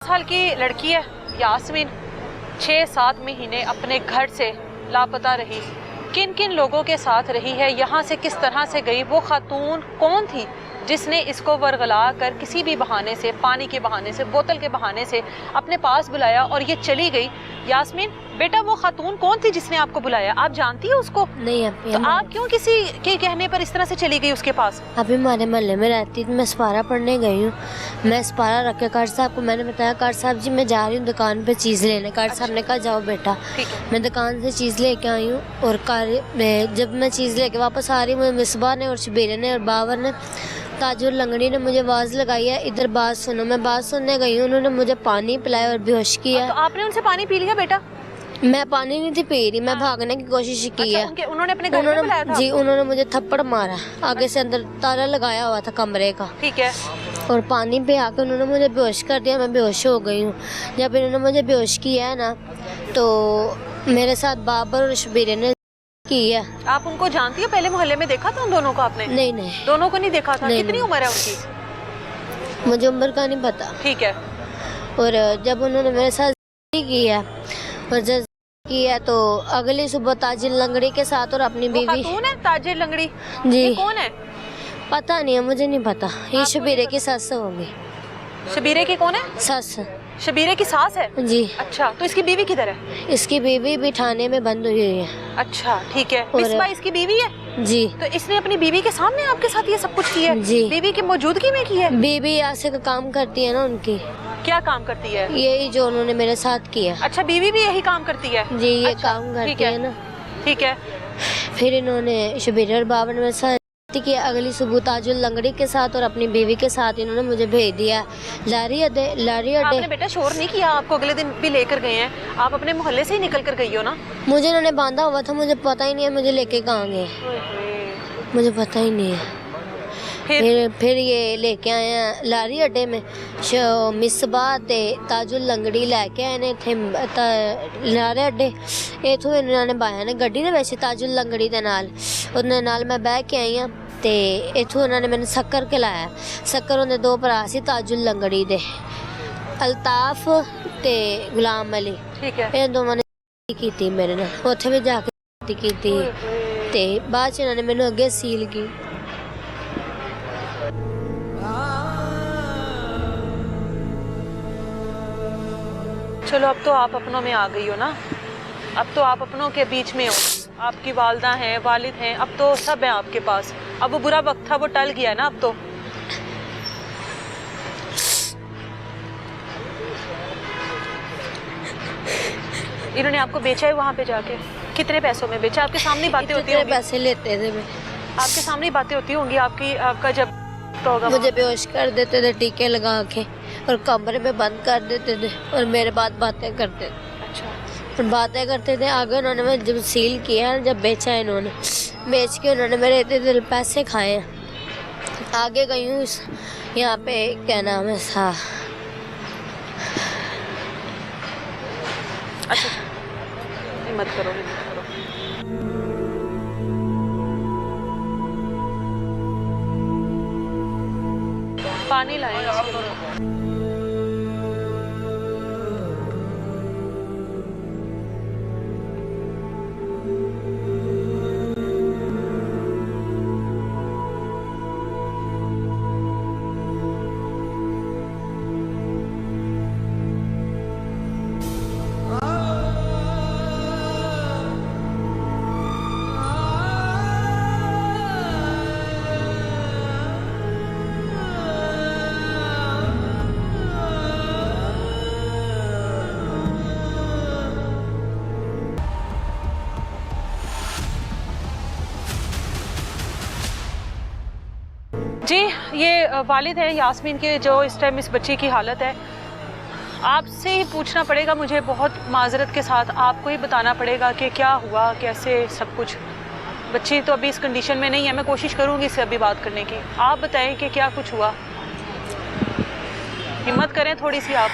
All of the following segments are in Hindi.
साल की लड़की है यास्मीन, 6-7 महीने अपने घर से लापता रही। किन किन लोगों के साथ रही है, यहाँ से किस तरह से गई, वो खातून कौन थी जिसने इसको वरगला कर किसी भी बहाने से, पानी के बहाने से, बोतल के बहाने से अपने पास बुलाया और ये चली गई। यास्मीन बेटा, वो खातून कौन थी जिसने आपको बुलाया? आप जानती है उसको? नहीं। तो आप क्यों किसी के कहने पर इस तरह से चली गई उसके पास? अभी हमारे मोहल्ले में रहती थी, मैं सपारा पढ़ने गई हूँ। मैं सपारा रख के कार साहब को मैंने बताया, कार साहब जी मैं जा रही हूँ दुकान पे चीज़ लेने। कार साहब ने कहा जाओ बेटा। मैं दुकान से चीज़ लेके आई हूँ और जब मैं चीज़ लेके वापस आ रही हूँ, मिसबा ने और शबीरे ने और बाबर ने, ताजुल लंगड़ी ने मुझे आवाज़ लगाई है, इधर बात सुनो। मैं बात सुनने गई हूँ, उन्होंने मुझे पानी पिलाया और बेहोश किया। तो आपने उनसे पानी पी लिया बेटा? मैं पानी नहीं थी पी रही, मैं भागने की कोशिश की है। उन्होंने अपने घर में बुलाया था? जी, उन्होंने मुझे थप्पड़ मारा, आगे से अंदर ताला लगाया हुआ था कमरे का। ठीक है। और पानी पे आके उन्होंने मुझे बेहोश कर दिया, मैं बेहोश हो गई हूँ। जब इन्होंने मुझे बेहोश किया है ना, तो मेरे साथ बाबर और शबीरे ने की है। आप उनको जानती हो? पहले मोहल्ले में देखा था उन दोनों को आपने? नहीं। दोनों को नहीं देखा था? नहीं, कितनी उम्र है उनकी? मुझे उम्र का नहीं पता। ठीक है। और जब उन्होंने मेरे साथ की है और जब की है तो अगली सुबह ताजिर लंगड़ी के साथ और अपनी बीवी। कौन है ताजिर लंगड़ी? जी। ये कौन है? पता नहीं है, मुझे नहीं पता। ये शबीरे की सास होगी। शबीरे की कौन है? सास। शबीरे की सास है? जी। अच्छा, तो इसकी बीवी किधर है? इसकी बीवी भी थाने में बंद हुई है। अच्छा ठीक है। मिसबा इसकी बीवी है? जी। तो इसने अपनी बीवी के सामने आपके साथ ये सब कुछ किया है? जी। बीवी की मौजूदगी में की है? बीवी ऐसे का काम करती है ना उनकी। क्या काम करती है? यही जो उन्होंने मेरे साथ किया। अच्छा, बीवी भी यही काम करती है? जी, ये अच्छा, काम करती है ना। ठीक है। फिर इन्होंने शबीर और बाबर ने मेरे साथ कि अगली सुबह ताजुल लंगड़ी के साथ और अपनी बीवी के साथ इन्होंने मुझे भेज दिया लारी अड्डे। आपने बेटा शोर नहीं किया? आपको अगले दिन भी लेकर गए हैं, आप अपने मोहल्ले से ही निकल कर गई हो ना? मुझे इन्होंने बांधा हुआ था, मुझे पता ही नहीं है मुझे लेके कहाँ गए, मुझे पता ही नहीं है। फिर ये लेके आए हैं लारी अड्डे में। मिसबा ते ताजुल लंगड़ी लैके आए ने थे लारी अड्डे। इथों इन्होंने बाया ने गड्डी ने वैसे ताजुल लंगड़ी दे नाल उन्हें नाल मैं बह के आई हाँ। ते इथों उन्होंने मैंने शक्कर के लाया। शक्कर उन्हें 2 भरा सी ताजुल लंगड़ी दे, अल्ताफ ते गुलाम अली। ठीक है। इन दोवां ने कीती मेरे नाल, उत्थे भी जाके कीती ते बाद च इन्होंने मैनू अगे सील की। चलो, अब तो आप अपनों में आ गई हो ना, अब तो आप अपनों के बीच में हो। आपकी वालदा हैं, वालिद हैं, अब तो सब है आपके पास। अब वो बुरा वक्त था वो टल गया ना अब तो। इन्होंने आपको बेचा है वहाँ पे जाके? कितने पैसों में बेचा? आपके सामने बातें होती होंगी? पैसे लेते थे मैं। आपके सामने बातें होती होंगी आपका जब तो होगा। मुझे बेहोश कर देते थे टीके लगा के और कमरे में बंद कर देते थे और मेरे बाद बातें करते थे। अच्छा। और बातें करते थे। आगे उन्होंने मैं जब सील किया, जब बेचा इन्होंने, बेच के उन्होंने मेरे इतने दिल पैसे खाए हैं। आगे गई हूँ यहाँ पे, क्या नाम है सा। अच्छा, हिम्मत करो, हिम्मत करो। पानी लाएं। जी, ये वालिद हैं यास्मीन के, जो इस टाइम इस बच्ची की हालत है। आपसे ही पूछना पड़ेगा मुझे, बहुत माजरत के साथ आपको ही बताना पड़ेगा कि क्या हुआ, कैसे सब कुछ। बच्ची तो अभी इस कंडीशन में नहीं है, मैं कोशिश करूँगी इससे अभी बात करने की। आप बताएं कि क्या कुछ हुआ, हिम्मत करें थोड़ी सी आप।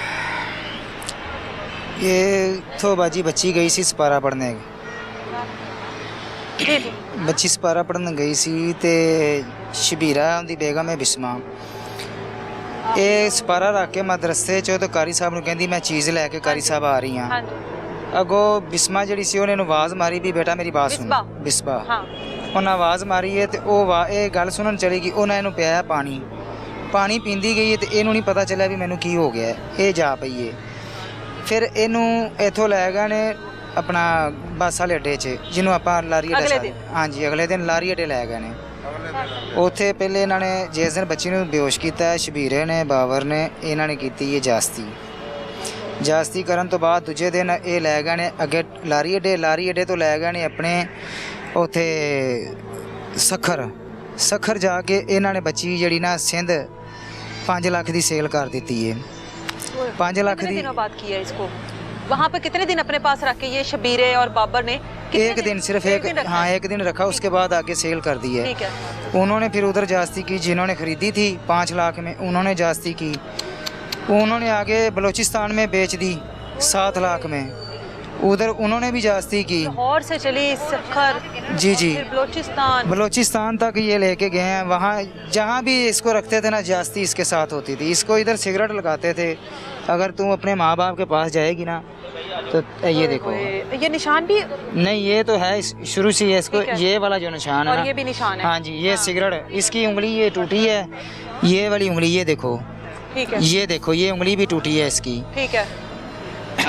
ये तो बाजी बच्ची गई सी सपारा पढ़ने। जी जी। बच्ची सपारा पढ़न गई सी ते शबीरा उनकी बेगम है बिस्मा, ਇਹ ਸਪਾਰਾ ਰੱਖ ਕੇ ਮਦਰਸੇ 'ਚੋਂ ਤੇ ਕਾਰੀ ਸਾਹਿਬ ਨੂੰ ਕਹਿੰਦੀ ਮੈਂ ਚੀਜ਼ ਲੈ ਕੇ ਕਾਰੀ ਸਾਹਿਬ ਆ ਰਹੀ ਹਾਂ। ਹਾਂਜੀ ਅੱਗੋਂ ਬਿਸਮਾ ਜਿਹੜੀ ਸੀ ਉਹਨੇ ਨੂੰ ਆਵਾਜ਼ ਮਾਰੀ ਵੀ ਬੇਟਾ ਮੇਰੀ ਬਾਤ ਸੁਣ। ਬਿਸਬਾ ਹਾਂ ਉਹਨਾਂ ਆਵਾਜ਼ ਮਾਰੀ ਹੈ ਤੇ ਉਹ ਇਹ ਗੱਲ ਸੁਣਨ ਚਲੀ ਗਈ। ਉਹਨਾਂ ਇਹਨੂੰ ਪਿਆਇਆ ਪਾਣੀ, ਪਾਣੀ ਪੀਂਦੀ ਗਈ ਹੈ ਤੇ ਇਹਨੂੰ ਨਹੀਂ ਪਤਾ ਚੱਲਿਆ ਵੀ ਮੈਨੂੰ ਕੀ ਹੋ ਗਿਆ, ਇਹ ਜਾ ਪਈ ਹੈ। ਫਿਰ ਇਹਨੂੰ ਇੱਥੋਂ ਲੈ ਗਏ ਨੇ ਆਪਣਾ ਬੱਸ ਵਾਲੇ ਅੱਡੇ 'ਚ, ਜਿਹਨੂੰ ਆਪਾਂ ਲਾਰੀ ਅੱਡਾ, ਹਾਂਜੀ ਅਗਲੇ ਦਿਨ ਲਾਰੀ ਅੱਡੇ ਲੈ ਗਏ ਨੇ। ਉੱਥੇ ਪਹਿਲੇ ਇਹਨਾਂ ਨੇ ਜਿਸ ਦਿਨ ਬੱਚੀ ਨੂੰ ਬੇਹੋਸ਼ ਕੀਤਾ, ਸ਼ਬੀਰੇ ਨੇ ਬਾਬਰ ਨੇ ਇਹਨਾਂ ਨੇ ਕੀਤੀ ਇਹ ਜਾਸਤੀ ਕਰਨ ਤੋਂ ਬਾਅਦ ਦੂਜੇ ਦਿਨ ਇਹ ਲੈ ਗਏ ਨੇ ਅੱਗੇ ਲਾਰੀ ਅੱਡੇ ਤੋਂ ਲੈ ਗਏ ਨੇ ਆਪਣੇ ਉੱਥੇ ਸਖਰ ਜਾ ਕੇ ਇਹਨਾਂ ਨੇ ਬੱਚੀ ਜਿਹੜੀ ਨਾ ਸਿੰਧ 5 ਲੱਖ ਦੀ ਸੇਲ कर देती है। 5 लाख कितने दिनों बाद किया इसको? वहाँ पे कितने दिन अपने पास रख के ये शबीरे और बाबर ने? एक दिन सिर्फ एक दिन रखा, उसके बाद आगे सेल कर दी है। ठीक है। उन्होंने फिर उधर जास्ती की, जिन्होंने खरीदी थी 5 लाख में उन्होंने जास्ती की, उन्होंने आगे बलूचिस्तान में बेच दी 7 लाख में, उधर उन्होंने भी जास्ती की। लाहौर से चली सखर, जी फिर बलूचिस्तान तक ये लेके गए हैं। वहाँ जहाँ भी इसको रखते थे ना जास्ती इसके साथ होती थी। इसको इधर सिगरेट लगाते थे। अगर तुम अपने माँ बाप के पास जाएगी ना तो ये देखो, ये निशान भी नहीं ये तो है शुरू से है इसको, ये वाला जो निशान है और ये भी निशान है। हाँ जी, ये सिगरेट, इसकी उंगली ये टूटी है, ये वाली उंगली ये देखो, ठीक है, ये देखो ये उंगली भी टूटी है इसकी। ठीक है,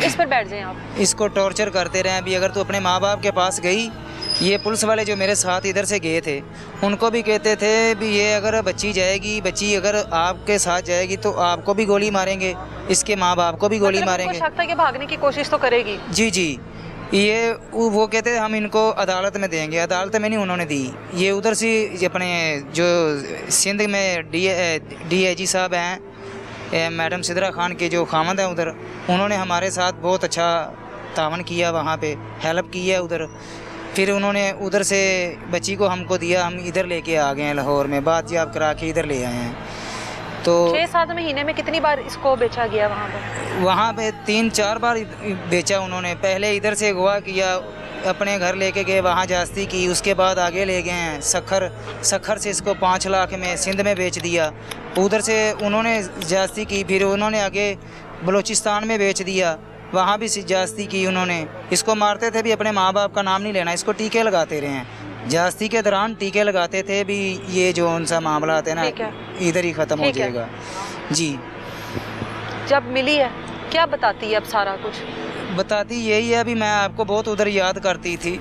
इस पर बैठ जाएं आप। इसको टॉर्चर करते रहे अभी। अगर तू अपने माँ बाप के पास गई, ये पुलिस वाले जो मेरे साथ इधर से गए थे उनको भी कहते थे भी ये अगर बच्ची अगर आपके साथ जाएगी तो आपको भी गोली मारेंगे, इसके माँ बाप को भी गोली मारेंगे। शक था कि भागने की कोशिश तो करेगी। जी ये वो कहते थे हम इनको अदालत में देंगे, अदालत में नहीं उन्होंने दी। ये उधर से अपने जो सिंध में DIG साहब हैं, मैडम सिद्रा खान के जो खामद हैं उधर, उन्होंने हमारे साथ बहुत अच्छा तावन किया, वहाँ पे हेल्प की है उधर। फिर उन्होंने उधर से बच्ची को हमको दिया, हम इधर लेके आ गए हैं लाहौर में, बात जाब करा के इधर ले आए हैं। तो 6-7 महीने में कितनी बार इसको बेचा गया वहाँ पर? वहाँ पे 3-4 बार बेचा उन्होंने। पहले इधर से अगवा किया, अपने घर लेके गए, वहाँ जास्ती की, उसके बाद आगे ले गए हैं सखर से इसको 5 लाख में सिंध में बेच दिया। उधर से उन्होंने जास्ती की, फिर उन्होंने आगे बलूचिस्तान में बेच दिया, वहाँ भी जास्ती की उन्होंने। इसको मारते थे भी अपने माँ बाप का नाम नहीं लेना, इसको टीके लगाते रहे हैं। जास्ती के दौरान टीके लगाते थे भी, ये जो उनसा मामला है ना इधर ही ख़त्म हो जाएगा। जी जब मिली है क्या बताती है अब? सारा कुछ बताती यही है, अभी मैं आपको बहुत उधर याद करती थी।